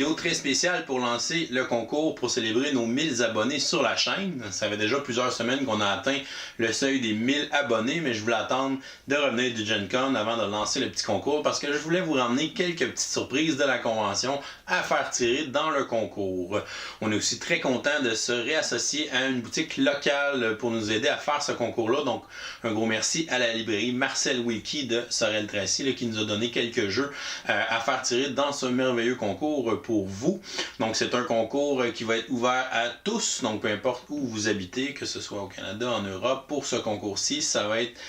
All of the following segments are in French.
vidéo très spéciale pour lancer le concours pour célébrer nos 1000 abonnés sur la chaîne. Ça fait déjà plusieurs semaines qu'on a atteint le seuil des 1000 abonnés, mais je voulais attendre de revenir du Gen Con avant de lancer le petit concours parce que je voulais vous ramener quelques petites surprises de la convention à faire tirer dans le concours. On est aussi très content de se réassocier à une boutique locale pour nous aider à faire ce concours-là. Donc, un gros merci à la librairie Marcel Wilkie de Sorel-Tracy qui nous a donné quelques jeux à faire tirer dans ce merveilleux concours pour vous. Donc, c'est un concours qui va être ouvert à tous, donc peu importe où vous habitez, que ce soit au Canada, en Europe. Pour ce concours-ci, ça va être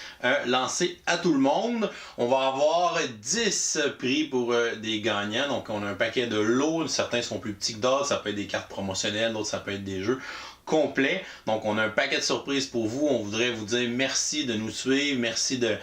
lancé à tout le monde. On va avoir 10 prix pour des gagnants. Donc, on a un paquet de lots. Certains sont plus petits que d'autres. Ça peut être des cartes promotionnelles, d'autres ça peut être des jeux complets. Donc, on a un paquet de surprises pour vous. On voudrait vous dire merci de nous suivre. Merci de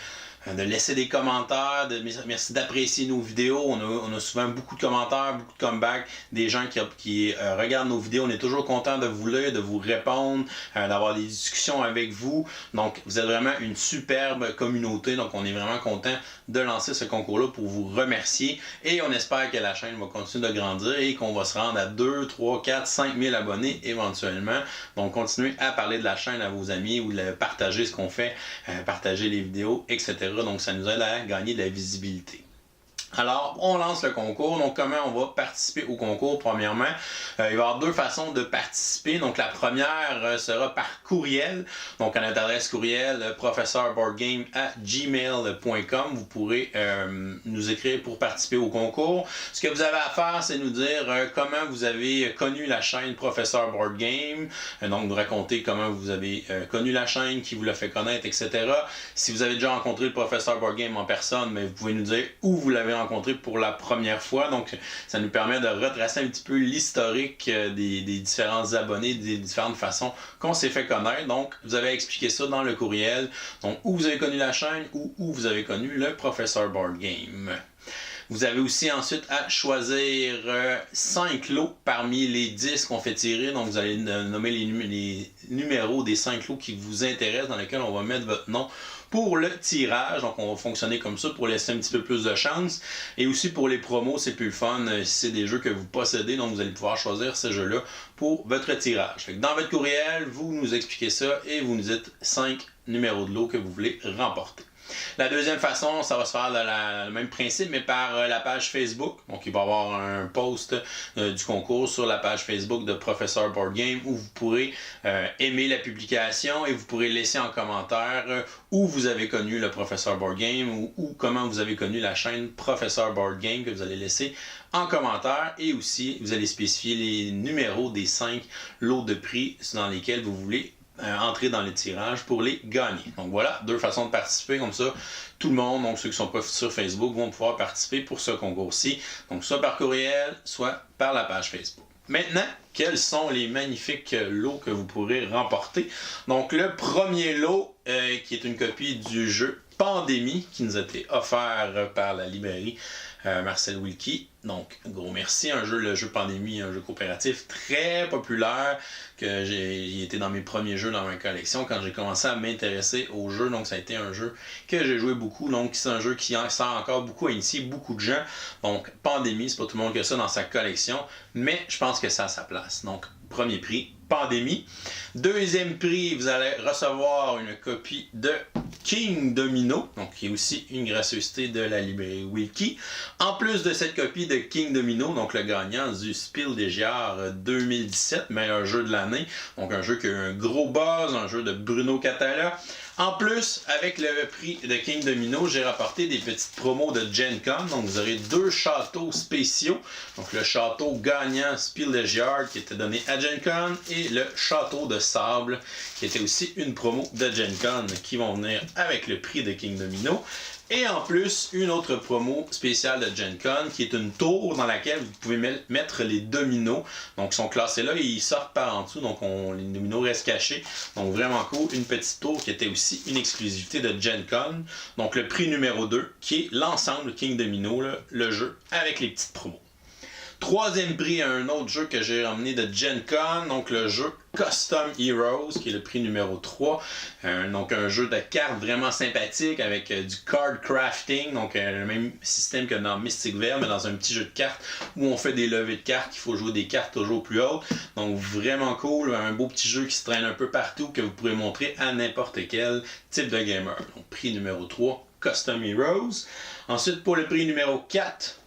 laisser des commentaires, merci d'apprécier nos vidéos. On a souvent beaucoup de commentaires, beaucoup de comebacks, des gens qui regardent nos vidéos. On est toujours content de vous lire, de vous répondre, d'avoir des discussions avec vous. Donc, vous êtes vraiment une superbe communauté. Donc, on est vraiment content de lancer ce concours-là pour vous remercier. Et on espère que la chaîne va continuer de grandir et qu'on va se rendre à 2, 3, 4, 5 000 abonnés éventuellement. Donc, continuez à parler de la chaîne à vos amis ou de partager ce qu'on fait, partager les vidéos, etc. Donc, ça nous aide à gagner de la visibilité. Alors, on lance le concours. Donc, comment on va participer au concours? Premièrement, il va y avoir deux façons de participer. Donc, la première sera par courriel. Donc, à notre adresse courriel professeurboardgame@gmail.com. Vous pourrez nous écrire pour participer au concours. Ce que vous avez à faire, c'est nous dire comment vous avez connu la chaîne Professeur Board Game. Donc, nous raconter comment vous avez connu la chaîne, qui vous l'a fait connaître, etc. Si vous avez déjà rencontré le Professeur Board Game en personne, mais vous pouvez nous dire où vous l'avez rencontré pour la première fois. Donc, ça nous permet de retracer un petit peu l'historique des différents abonnés, des différentes façons qu'on s'est fait connaître. Donc, vous avez expliqué ça dans le courriel. Donc, où vous avez connu la chaîne ou où vous avez connu le Professeur Board Game. Vous avez aussi ensuite à choisir 5 lots parmi les 10 qu'on fait tirer. Donc, vous allez nommer les numéros des 5 lots qui vous intéressent, dans lesquels on va mettre votre nom pour le tirage. Donc, on va fonctionner comme ça pour laisser un petit peu plus de chance. Et aussi pour les promos, c'est plus fun si c'est des jeux que vous possédez. Donc, vous allez pouvoir choisir ces jeux-là pour votre tirage. Fait que dans votre courriel, vous nous expliquez ça et vous nous dites 5 numéros de lot que vous voulez remporter. La deuxième façon, ça va se faire le même principe, mais par la page Facebook. Donc, il va y avoir un post du concours sur la page Facebook de Professeur Board Game où vous pourrez aimer la publication et vous pourrez laisser en commentaire où vous avez connu le Professeur Board Game ou comment vous avez connu la chaîne Professeur Board Game que vous allez laisser en commentaire. Et aussi, vous allez spécifier les numéros des 5 lots de prix dans lesquels vous voulez entrer dans le tirage pour les gagner. Donc voilà, deux façons de participer, comme ça tout le monde, donc ceux qui ne sont pas sur Facebook, vont pouvoir participer pour ce concours-ci. Donc soit par courriel, soit par la page Facebook. Maintenant, quels sont les magnifiques lots que vous pourrez remporter? Donc le premier lot, qui est une copie du jeu Pandémie, qui nous a été offert par la librairie Marcel Wilkie. Donc, gros merci. Le jeu Pandémie, un jeu coopératif très populaire, que j'ai été dans mes premiers jeux dans ma collection quand j'ai commencé à m'intéresser au jeu. Donc, ça a été un jeu que j'ai joué beaucoup. Donc, c'est un jeu qui sert encore beaucoup à initier beaucoup de gens. Donc, Pandémie, c'est pas tout le monde qui a ça dans sa collection, mais je pense que ça a sa place. Donc, premier prix, Pandémie. Deuxième prix, vous allez recevoir une copie de King Domino, donc qui est aussi une gracieuseté de la librairie Wilkie. En plus de cette copie de King Domino, donc le gagnant du Spiel des Jahres 2017, meilleur jeu de l'année, donc un jeu qui a eu un gros buzz, un jeu de Bruno Catala. En plus, avec le prix de King Domino, j'ai rapporté des petites promos de Gen Con. Donc, vous aurez 2 châteaux spéciaux. Donc, le château gagnant Spiel des Jahres qui était donné à Gen Con et le château de sable qui était aussi une promo de Gen Con qui vont venir avec le prix de King Domino. Et en plus, une autre promo spéciale de Gen Con qui est une tour dans laquelle vous pouvez mettre les dominos. Donc, ils sont classés là et ils sortent par en dessous. Donc, les dominos restent cachés. Donc, vraiment cool. Une petite tour qui était aussi une exclusivité de Gen Con. Donc, le prix numéro 2 qui est l'ensemble King Domino, le jeu avec les petites promos. Troisième prix, un autre jeu que j'ai ramené de Gen Con, donc le jeu Custom Heroes, qui est le prix numéro 3. Donc un jeu de cartes vraiment sympathique avec du card crafting, donc le même système que dans Mystic Vale, mais dans un petit jeu de cartes où on fait des levées de cartes, il faut jouer des cartes toujours plus hautes. Donc vraiment cool, un beau petit jeu qui se traîne un peu partout, que vous pourrez montrer à n'importe quel type de gamer. Donc prix numéro 3, Custom Heroes. Ensuite, pour le prix numéro 4,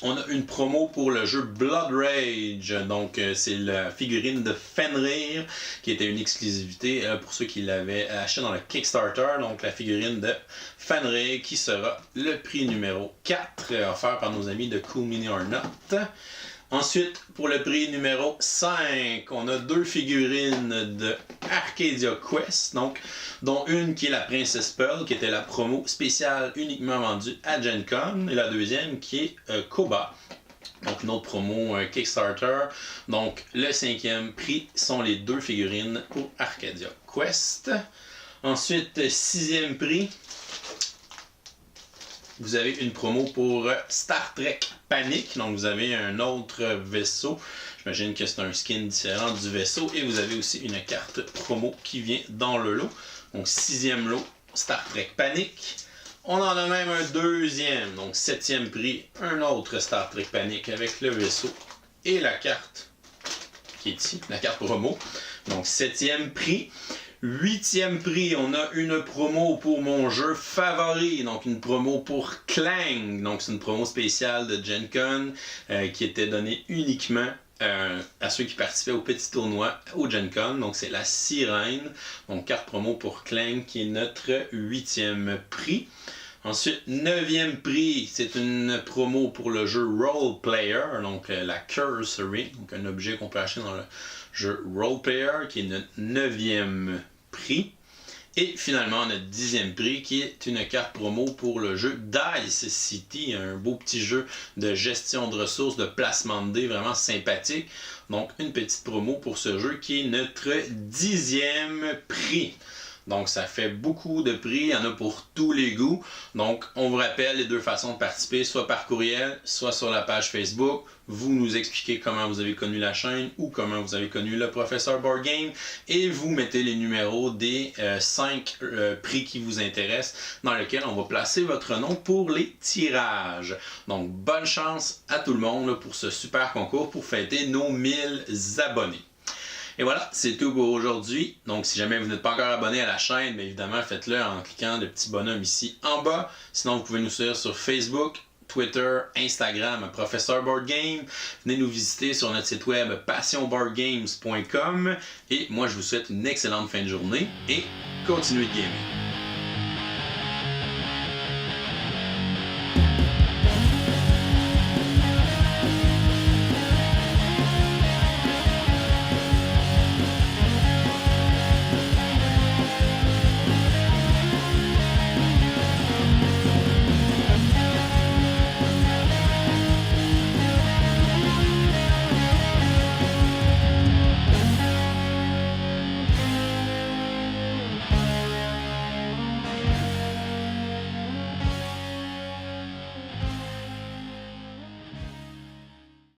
on a une promo pour le jeu Blood Rage. Donc, c'est la figurine de Fenrir qui était une exclusivité pour ceux qui l'avaient acheté dans le Kickstarter. Donc, la figurine de Fenrir qui sera le prix numéro 4 offert par nos amis de Cool Mini or Not. Ensuite, pour le prix numéro 5, on a 2 figurines de Arcadia Quest, donc, dont une qui est la Princesse Pearl, qui était la promo spéciale uniquement vendue à Gen Con, et la deuxième qui est Koba, donc une autre promo Kickstarter. Donc, le 5e prix sont les 2 figurines pour Arcadia Quest. Ensuite, 6e prix, vous avez une promo pour Star Trek Panic. Donc, vous avez un autre vaisseau. J'imagine que c'est un skin différent du vaisseau. Et vous avez aussi une carte promo qui vient dans le lot. Donc, 6e lot, Star Trek Panic. On en a même un deuxième. Donc, 7e prix, un autre Star Trek Panic avec le vaisseau et la carte qui est ici, la carte promo. Donc, 7e prix. 8e prix, on a une promo pour mon jeu favori, donc une promo pour Clang, donc c'est une promo spéciale de Gen Con qui était donnée uniquement à ceux qui participaient au petit tournoi au Gen Con, donc c'est la Sirène, donc carte promo pour Clang qui est notre 8e prix. Ensuite, 9e prix, c'est une promo pour le jeu Role Player, donc la Cursory, donc un objet qu'on peut acheter dans le jeu Role Player, qui est notre 9e prix. Et finalement, notre 10e prix, qui est une carte promo pour le jeu Dice City, un beau petit jeu de gestion de ressources, de placement de dés, vraiment sympathique. Donc, une petite promo pour ce jeu qui est notre 10e prix. Donc, ça fait beaucoup de prix, il y en a pour tous les goûts. Donc, on vous rappelle les 2 façons de participer, soit par courriel, soit sur la page Facebook. Vous nous expliquez comment vous avez connu la chaîne ou comment vous avez connu le professeur Board Game. Et vous mettez les numéros des 5 prix qui vous intéressent, dans lesquels on va placer votre nom pour les tirages. Donc, bonne chance à tout le monde là, pour ce super concours pour fêter nos 1000 abonnés. Et voilà, c'est tout pour aujourd'hui. Donc, si jamais vous n'êtes pas encore abonné à la chaîne, bien évidemment, faites-le en cliquant le petit bonhomme ici en bas. Sinon, vous pouvez nous suivre sur Facebook, Twitter, Instagram, Professeur Board Game. Venez nous visiter sur notre site web passionboardgames.com. Et moi, je vous souhaite une excellente fin de journée et continuez de gamer.